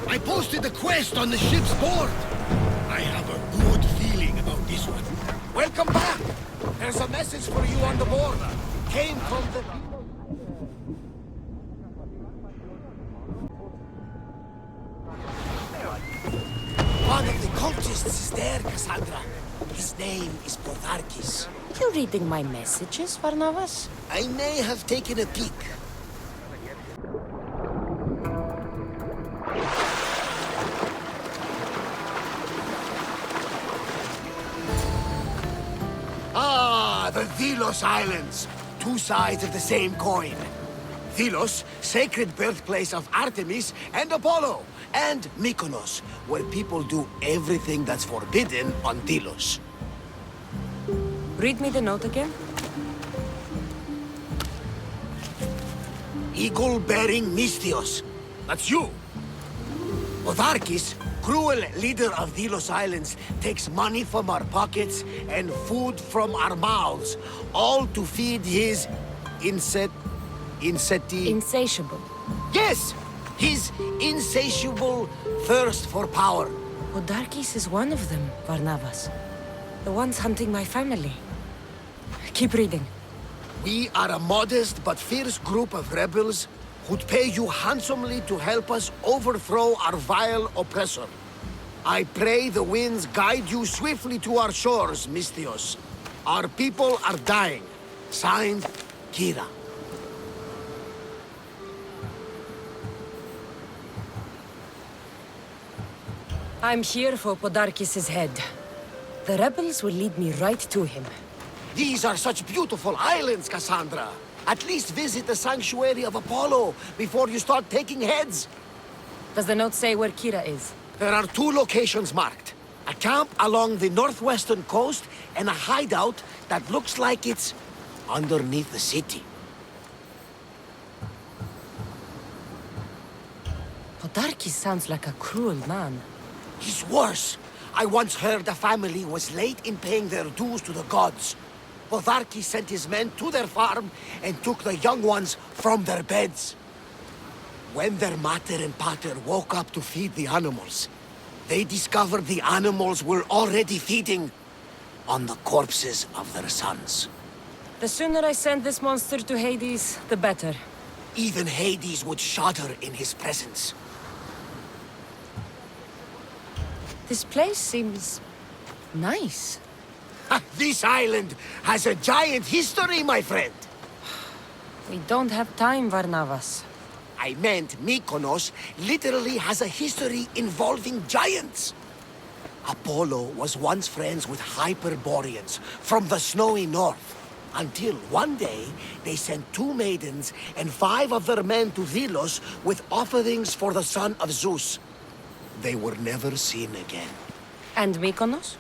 I posted the quest on the ship's board. I have a good feeling about this one. Welcome back! There's a message for you on the board. Came from the... One of the cultists is there, Kassandra. His name is Podarkis. You reading my messages, Varnavas? I may have taken a peek. Ah, the Delos Islands. Two sides of the same coin. Delos, sacred birthplace of Artemis and Apollo. And Mykonos, where people do everything that's forbidden on Delos. Read me the note again. Eagle-bearing Mystios. That's you. Podarkis, cruel leader of Delos Islands, takes money from our pockets and food from our mouths, all to feed his Insatiable. Yes! His insatiable thirst for power. Podarkis is one of them, Varnavas. The ones hunting my family. Keep reading. We are a modest but fierce group of rebels who'd pay you handsomely to help us overthrow our vile oppressor. I pray the winds guide you swiftly to our shores, Mystios. Our people are dying. Signed, Kira. I'm here for Podarkis' head. The rebels will lead me right to him. These are such beautiful islands, Kassandra. At least visit the sanctuary of Apollo before you start taking heads. Does the note say where Kira is? There are two locations marked. A camp along the northwestern coast and a hideout that looks like it's underneath the city. Podarkis sounds like a cruel man. He's worse. I once heard the family was late in paying their dues to the gods. Podarkis sent his men to their farm and took the young ones from their beds. When their mater and pater woke up to feed the animals, they discovered the animals were already feeding on the corpses of their sons. The sooner I send this monster to Hades, the better. Even Hades would shudder in his presence. This place seems nice. This island has a giant history, my friend. We don't have time, Varnavas. I meant Mykonos literally has a history involving giants. Apollo was once friends with Hyperboreans from the snowy north. Until one day, they sent 2 maidens and 5 of their men to Delos with offerings for the son of Zeus. They were never seen again. And Mykonos?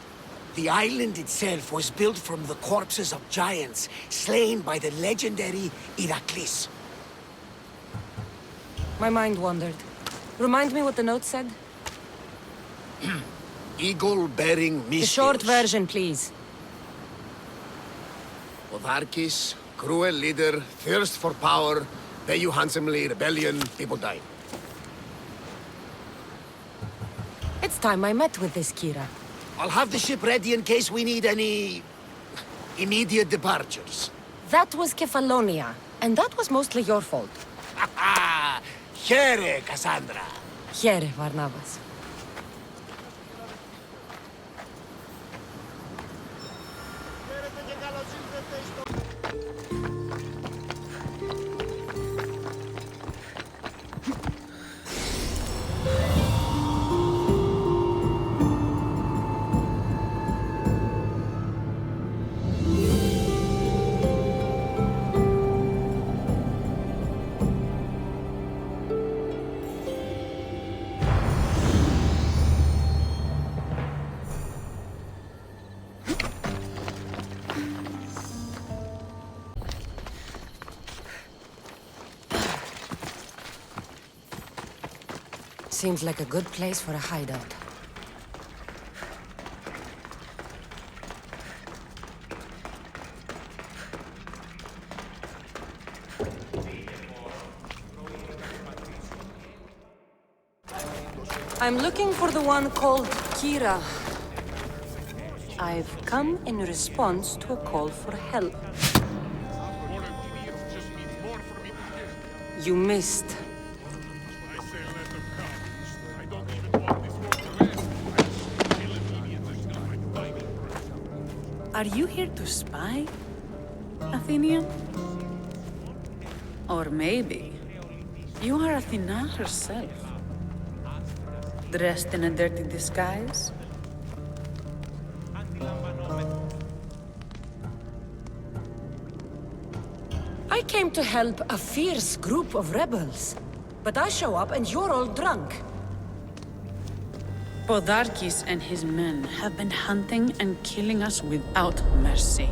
The island itself was built from the corpses of giants slain by the legendary Iraklis. My mind wandered. Remind me what the note said? Eagle-bearing Mystios. The short version, please. Podarkis, cruel leader, thirst for power, pay you handsomely, rebellion, people die. It's time I met with this Kira. I'll have the ship ready in case we need any... immediate departures. That was Kefalonia, and that was mostly your fault. Ha ha! Here, Kassandra. Here, Varnavas. Seems like a good place for a hideout. I'm looking for the one called Kira. I've come in response to a call for help. You missed. Are you here to spy, Athenian? Or maybe you are Athena herself, dressed in a dirty disguise? I came to help a fierce group of rebels. But I show up and you're all drunk. Podarkis and his men have been hunting and killing us without mercy.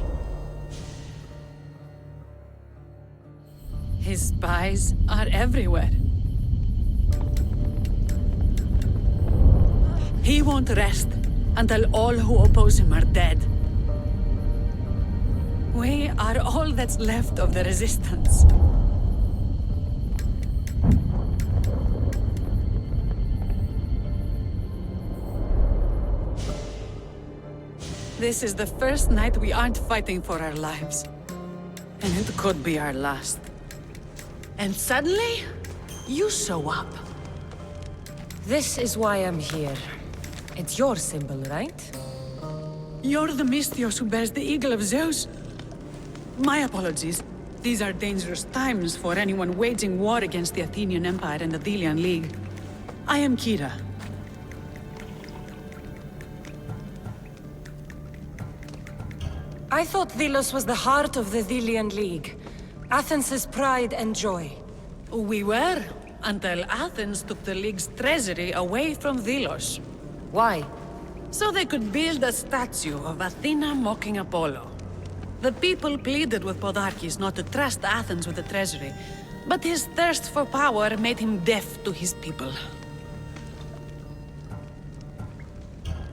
His spies are everywhere. He won't rest until all who oppose him are dead. We are all that's left of the resistance. This is the first night we aren't fighting for our lives. And it could be our last. And suddenly, you show up. This is why I'm here. It's your symbol, right? You're the Mystios who bears the eagle of Zeus. My apologies. These are dangerous times for anyone waging war against the Athenian Empire and the Delian League. I am Kira. I thought Delos was the heart of the Delian League. Athens' pride and joy. We were, until Athens took the League's treasury away from Delos. Why? So they could build a statue of Athena mocking Apollo. The people pleaded with Podarkis not to trust Athens with the treasury, but his thirst for power made him deaf to his people.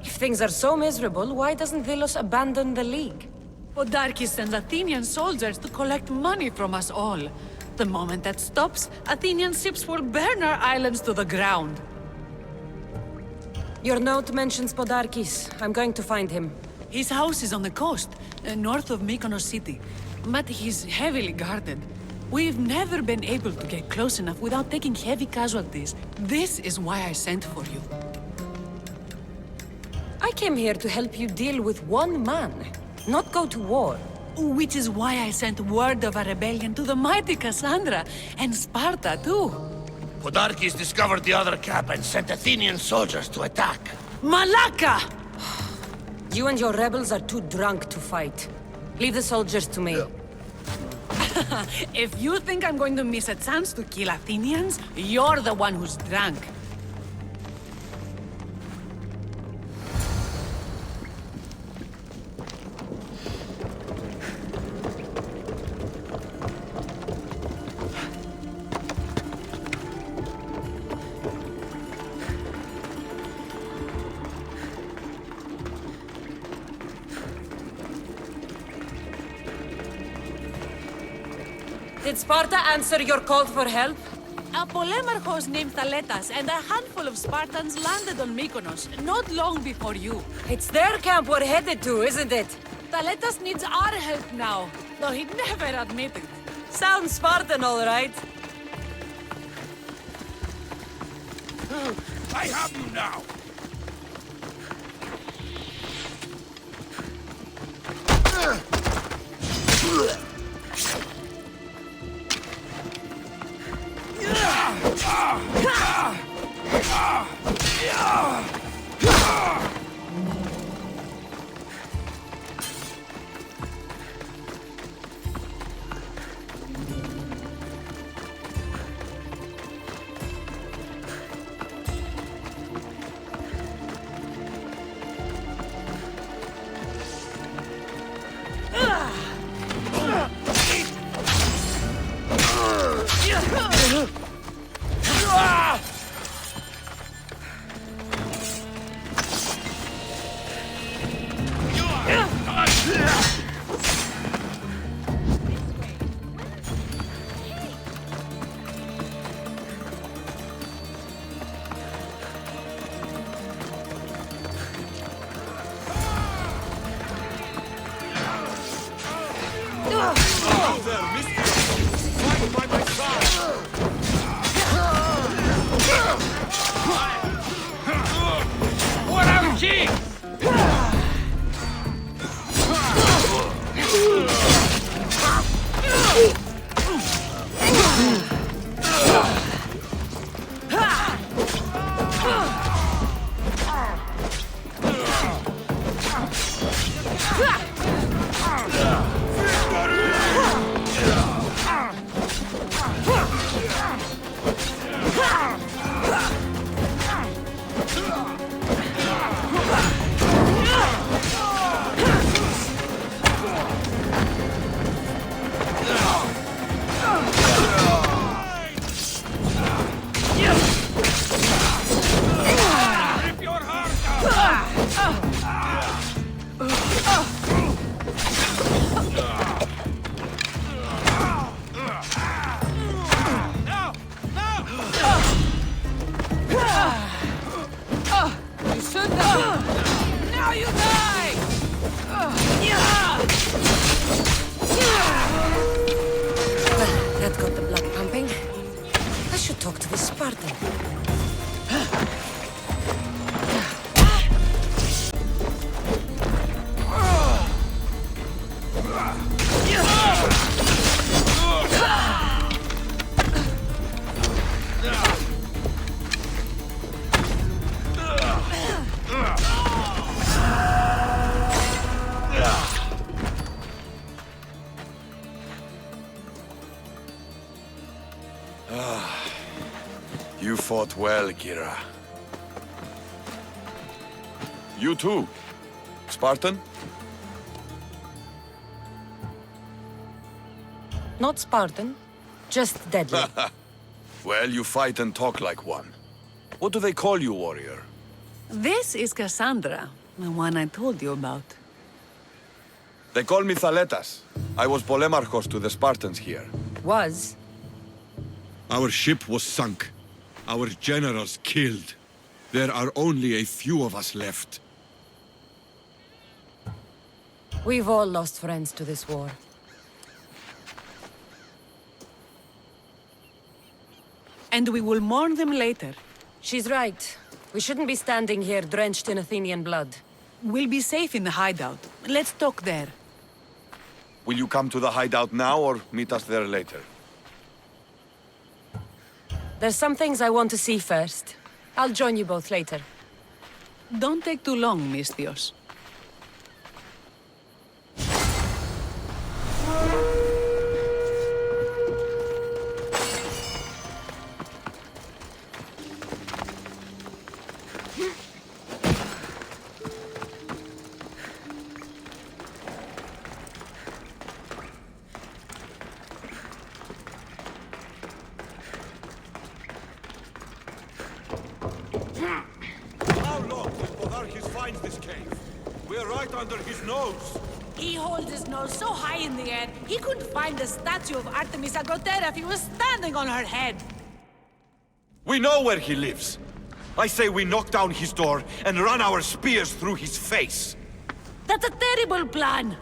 If things are so miserable, why doesn't Delos abandon the League? Podarkis sends Athenian soldiers to collect money from us all. The moment that stops, Athenian ships will burn our islands to the ground. Your note mentions Podarkis. I'm going to find him. His house is on the coast, north of Mykonos city. But he's heavily guarded. We've never been able to get close enough without taking heavy casualties. This is why I sent for you. I came here to help you deal with one man, not go to war. Which is why I sent word of a rebellion to the mighty Kassandra, and Sparta too. Podarkis discovered the other camp and sent Athenian soldiers to attack. Malaka! You and your rebels are too drunk to fight. Leave the soldiers to me. If you think I'm going to miss a chance to kill Athenians, you're the one who's drunk. Did Sparta answer your call for help? A polemarchos named Thaletas and a handful of Spartans landed on Mykonos, not long before you. It's their camp we're headed to, isn't it? Thaletas needs our help now, though he'd never admit it. Sounds Spartan, all right. I have you now! there, Misthios! Fight by my side! What our king! That got the blood pumping. I should talk to this Spartan. You fought well, Kira. You too, Spartan? Not Spartan, just deadly. Well, you fight and talk like one. What do they call you, warrior? This is Kassandra, the one I told you about. They call me Thaletas. I was Polemarchos to the Spartans here. Was. Our ship was sunk. Our generals killed. There are only a few of us left. We've all lost friends to this war. And we will mourn them later. She's right. We shouldn't be standing here drenched in Athenian blood. We'll be safe in the hideout. Let's talk there. Will you come to the hideout now or meet us there later? There's some things I want to see first. I'll join you both later. Don't take too long, Misthios. How long till Podarkis finds this cave? We're right under his nose. He holds his nose so high in the air, he couldn't find the statue of Artemis Agotera if he was standing on her head. We know where he lives. I say we knock down his door and run our spears through his face. That's a terrible plan.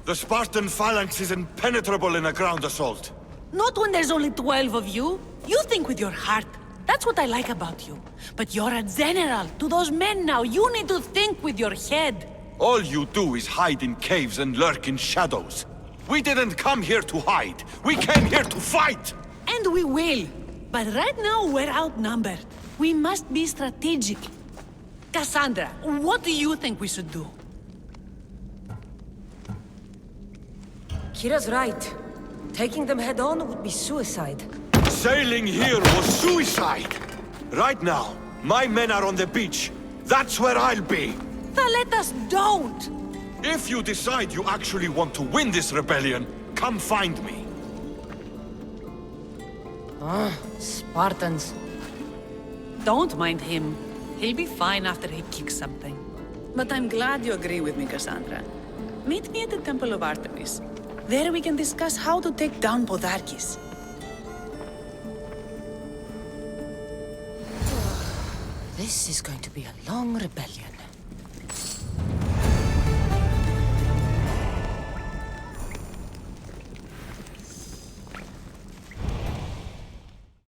The Spartan phalanx is impenetrable in a ground assault. Not when there's only 12 of you. You think with your heart. That's what I like about you. But you're a general. To those men now, you need to think with your head. All you do is hide in caves and lurk in shadows. We didn't come here to hide. We came here to fight! And we will. But right now, we're outnumbered. We must be strategic. Kassandra, what do you think we should do? Kira's right. Taking them head on would be suicide. Sailing here was suicide! Right now, my men are on the beach. That's where I'll be. Let us don't! If you decide you actually want to win this rebellion, come find me. Spartans. Don't mind him. He'll be fine after he kicks something. But I'm glad you agree with me, Kassandra. Meet me at the Temple of Artemis. There we can discuss how to take down Podarkis. This is going to be a long rebellion.